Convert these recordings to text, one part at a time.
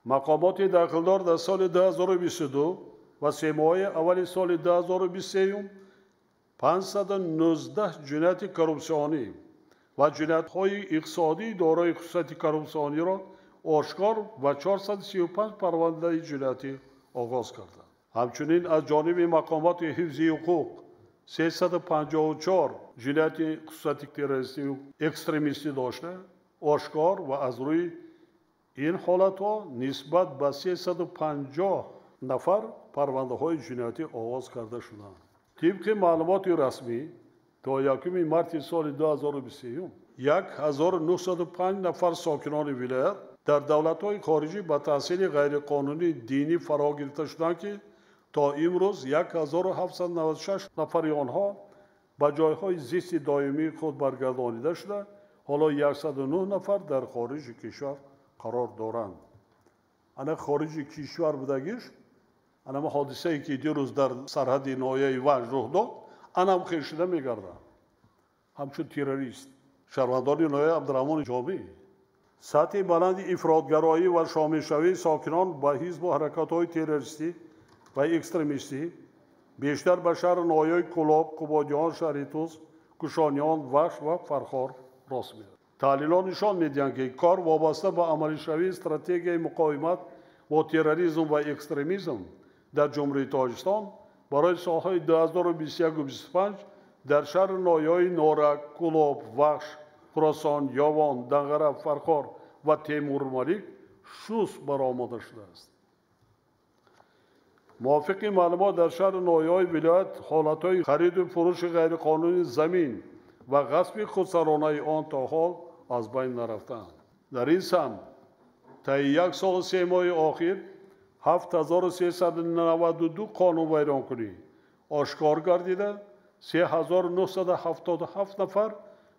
مقامات داخلدار در سال 2022 و سه ماه اول سال 2023 519 جنایت کروپسیونی و جنایت‌های اقتصادی دارای خصوصیت کروپسیونی را آشکار و 435 پرونده جنایتی آغاز کردند. همچنین از جانب مقامات حفظی حقوق 354 جنایت خصوصیت تروریستی و اکستریمیستی داشته آشکار و از روی این حالت‌ها نسبت به 350 نفر پرونده‌های جنایتی آغاز کرده شدند. طبق معلومات رسمی تا 1 مارس سال 2023 1905 نفر ساکنان ولایت در دولت‌های خارجی به تحصیل غیرقانونی دینی فرا گرفته شدند که تا امروز 1796 نفر آنها به جایهای زیست دائمی خود برگردانیده شده، حالا 109 نفر در خارج کشور قرار دارند. انا خارج کشور بودگیش انا حادثه‌ای که دیروز در سرحد ناحیه ونج رخ داد انا خیشیده میگرده همچون تروریست شهروندان ناحیه عبدالرحمن جامی. سطح بلند افراطگرایی و شامل‌شوی ساکنان به حزب و حرکت‌های تروریستی و اکستریمیستی بیشتر به شهر ناحیه کلاب، قبادیان، شهریتوس، کوشانیان، وش و فرخار راست می‌آید. تحلیل‌ها نشان می‌دهند که کار وابسته به عملی شوی استراتژی مقاومت با تروریسم و اکستریمیسم در جمهوری تاجیکستان برای سال‌های 2021 و 2025 در شهر ناحیه‌های نورک، کلاب، وخش، خراسان، یاوان، دنگره، فرخار و تیمورملک شست برآمده شده است. موافق معلومات در شهر ناحیه‌های ولایت حالت‌های خرید و فروش غیرقانونی زمین و غصب خودسرانه آن تا حال از بین نرفتند. در این سمت تا 1 سال 3 ماه آخر 7392 قانون ویرانکنی آشکار گردیده 3977 نفر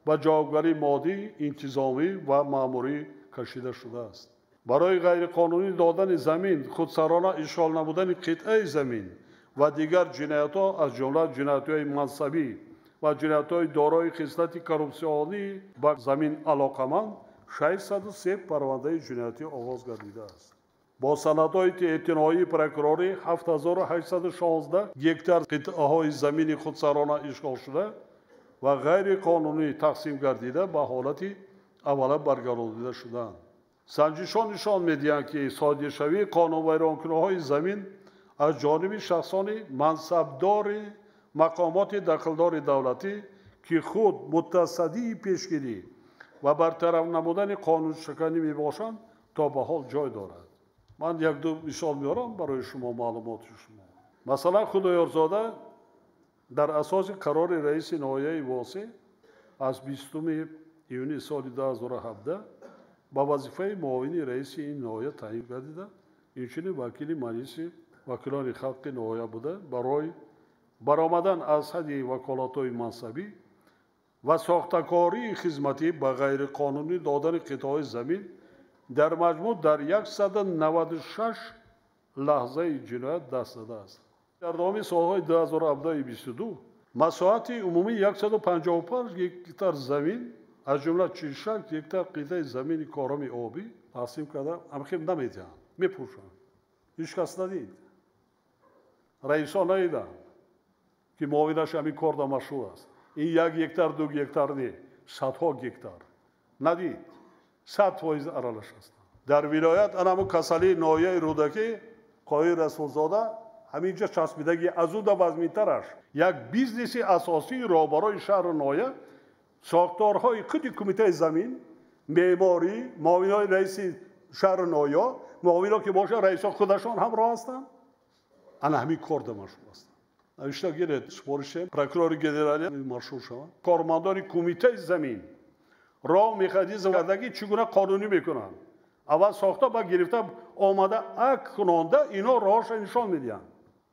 به جوابگری مادی، انتظامی و مأموری کشیده شده است. برای غیرقانونی دادن زمین، خودسرانه اشغال نمودن قطعه زمین و دیگر جنایت‌ها از جمله جنایت‌های منصبی و جنایت‌های دارای خصلت کروپسیونی به زمین علاقمند 603 پرونده جنایتی آغاز گردیده است. با سندهای اعتنایی پروکوروری 7816 گکتار قطعه‌های زمین خودسرانه اشغال شده و غیر قانونی تقسیم گردیده به حالت اوله برگردانیده شدند. سنجش‌ها نشان می‌دهند که صادر شوی قانون ویرانکنی‌های زمین از جانب شخصان منصبدار مقامات داخلدار دولتی که خود متصدی پیشگیری و برطرف نمودن قانون شکنی میباشند تا به حال جای دارد. من یک دو مثال میارم برای شما معلومات شما. مثلا خدایارزاده در اساس قرار رئیس ناحیه واسع از 20 ایونی سال 2017 با وظیفه معاون رئیس این ناحیه تعیین گردیده. اینچنین وکیل مجلس وکیلان خلق ناحیه بوده برای برآمدن از حد وکالت‌های منصبی و ساختکاری خدمتی به غیر قانونی دادن قطعه زمین در مجموع در 196 لحظه جنایت دست داده است. در نام سال‌های 2022 مساحت عمومی 155 گکتار زمین از جمله 46 گکتار قطعه زمین کارام آبی تقسیم کرده. همخیم نمیدهند، میپوشند. هیچ کس ندید. رئیسا ندیدند که معاونش همین کار در مشروع است. این 1 گکتار 2 گکتار نه، صدها گکتار ندید. 100% ارالش است. در ولایت انامو کسالی ناحیه رودکی قای رسولزاده همینجا چسبیدگی از او در وزمین‌ترش یک بیزنس اساسی را برای شهر ناحیه ساختارهای خود کمیته زمین، معماری، معاونای رئیس شهر ناحیه، معاونا که باشه رئیسا خودشان هم راه هستند. انا همین کار در مشروع است. نوشته گیرد سپارش پروکورور گنرالی مشروع شوند. کارمندان کمیته زمین راه مکانیزم کردگی چگونه قانونی میکنند. اول ساخته با گرفته آمده اک کننده اینا راهش نشان میدن.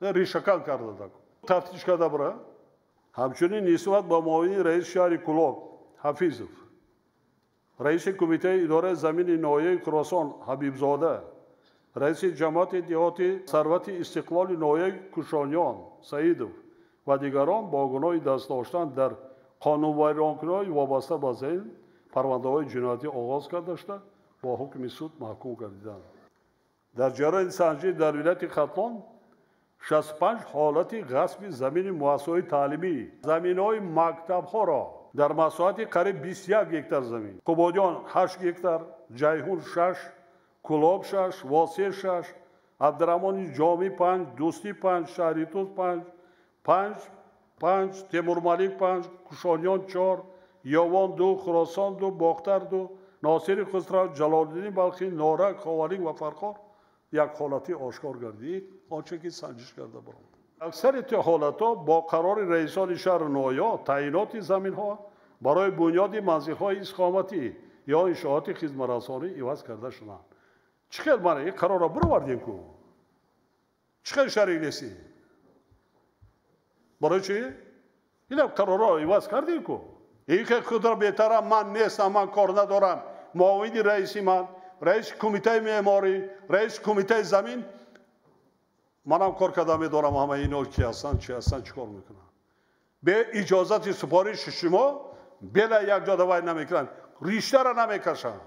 ریشکل کرده تفتیش کرده بره. همچنین نسبت با معاون رئیس شهر کلاب حفیظов، رئیس کمیته اداره زمین ناحیه خراسان حبیبزاده، رئیس جماعت دیهات ثروت استقلال ناحیه کوشانیان سعیدov و دیگران با گناه دست داشتن در قانون ویرانکنی وابسته به زین پرونده‌های جنایتی آغاز کرده شده با حکم سود محکوم گردیدند. در جریان سنجی در ولایت ختلان 65 حالت غصب زمین مؤسسه‌های تعلیمی زمین‌های مکتب‌ها را در مساحت قریب 21 هکتار زمین قبادیان 8 هکتار جیهون 6 کلاب 6 واسع 6 عبدالرحمن جامی 5 دوستی 5 شهریتوز 5 تیمور ملیک 5 کوشانیان 4 یوان 2 خراسان 2 باختر 2 ناصر خسرو جلال‌الدین بلخی نارک خاورین و فرخار یک حالتی آشکار گردید آنچه که سنجش کرده برام اکثر حالت‌ها با قرار رئیسان شهر نویا تعیینات زمین‌ها برای بنیاد منزل‌های استقامتی یا انشاءات خدمت‌رسانی عوض کرده شدند چقدر من این قرار را بروردیم کو چقدر شریک نیستی برای چی این قرار را عوض کردیم کو این که خود را بهتره من نیستم من کار ندارم معاون رئیسی من رئیس کمیته معماری رئیس کمیته زمین منم کار کردم میدارم همه اینا کی هستن چی هستن چیکار میکنن به اجازت سپارش شما بلا یک جا دوای نمیکنن ریشتر را نمیکشن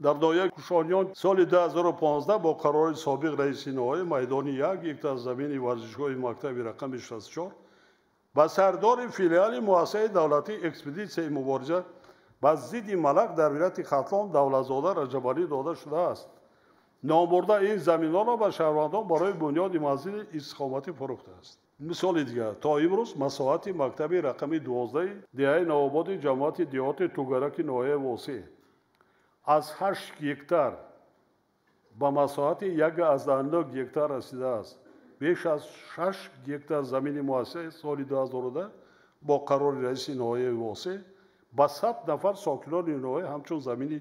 در نویه کوشانیان سال 2015 با قرار سابق رئیس نوای میدانی 1 هکتار زمین ورزشگاه مکتب رقم 64 با سردار فیلیال مؤسسه دولتی اکسپدیسیون مبارزه با ضد ملک در ولایت ختلان دولتزاده رجبالی داده شده است. نامبرده این زمین‌ها را به شهروندان برای بنیاد منزل استقامتی فروخته است. مثال دیگر تا امروز مساحت مکتب رقم 12 دهه نوآباد جماعت دیهات توگرک نوای واسع از 8 هکتار به مساحت 1.9 هکتار رسیده است. بیش از 6 هکتار زمین مؤسسه سال 2010 با قرار رئیس نوای واسع با 100 نفر ساکنان نوای همچون زمینی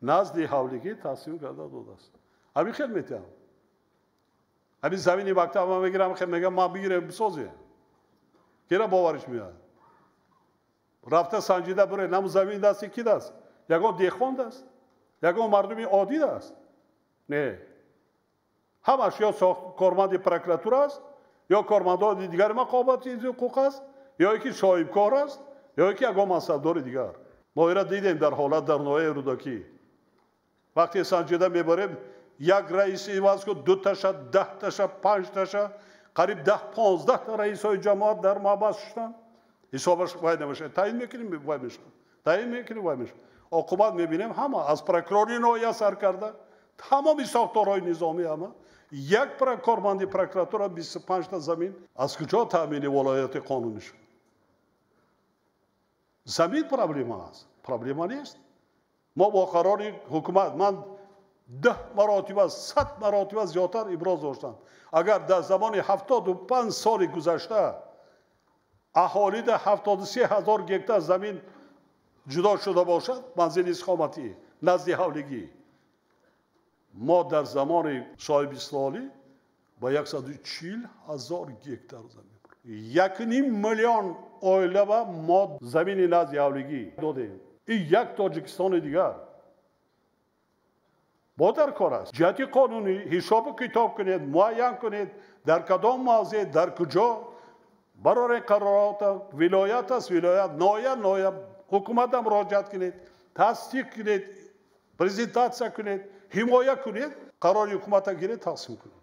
نزد حولگی تقسیم کرده داده است. همین خیلی میتونم همین زمینی وقتا من میگیرم خیلی میگم من بگیرم بسازه که را باورش میاد رفته سنجیده بره نم زمین دستی کی دست یکان دیخوان دست یکان مردمی عادی دست نه همش یا کارمند پروکراتور است یا کارمندان دیگر مقامات حقوق است یا یکی صاحبکار است یا یکی یکان منصبدار دیگر ما را دیدیم در حالت در نوای رودکی وقتی سنجیده میبریم یک رئیس عوض کو 2 تاشا 10 تاشا 5 تاشا قریب 10 15 تا رئیس های جماعت در محبس شدن حسابش وای نمیشه تعیین میکنیم وای میشه تعیین میکنیم وای میشه عقوبت میبینیم همه از پروکوروری نویا سر کرده تمام ساختارهای نظامی همه یک کارمند پروکراتور 25 تا زمین از کجا تامین ولایت قانونی شد زمین پرابلم است پرابلم نیست ما با قرار حکومت من 10 مراتب 100 مراتب زیادتر ابراز داشتم اگر در زمان 75 سال گذشته اهالی در 73,000 هکتار زمین جدا شده باشد منزل استقامتی نزد حولگی ما در زمان صاحب اسلالی با 140,000 هکتار زمین 1.5 میلیون عائله و ما زمین نزد حولگی دادیم این یک تاجیکستان دیگر با در کار است جهت قانونی حساب کتاب کنید معین کنید در کدام موضع در کجا برای قرارات ولایت است ولایت نایب حکومت هم مراجعت کنید تصدیق کنید پرزنتاسیون کنید حمایت کنید قرار حکومت گیرید تقسیم کنید